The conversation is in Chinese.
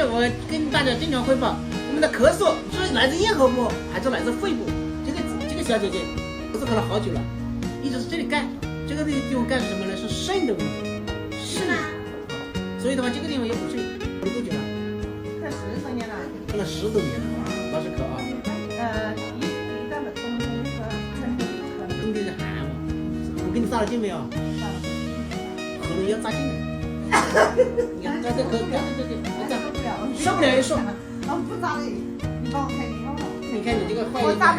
且我跟大家经常汇报，我们的咳嗽是来自咽喉部还是来自肺部？这个小姐姐咳嗽了好久了，一直是这里干，这个地方干是什么呢？是肾的问题，肾的。所以的话，这个地方要补肾，补多久了？这10多年了。干了10多年了，老是咳啊。一到了冬天和春天咳。冬天是寒嘛，我给你扎了劲没有？喉咙要扎劲的。你看，这咳，受不了，受不了一说。不扎了，你帮我开药了。你看你这个坏。我扎不了。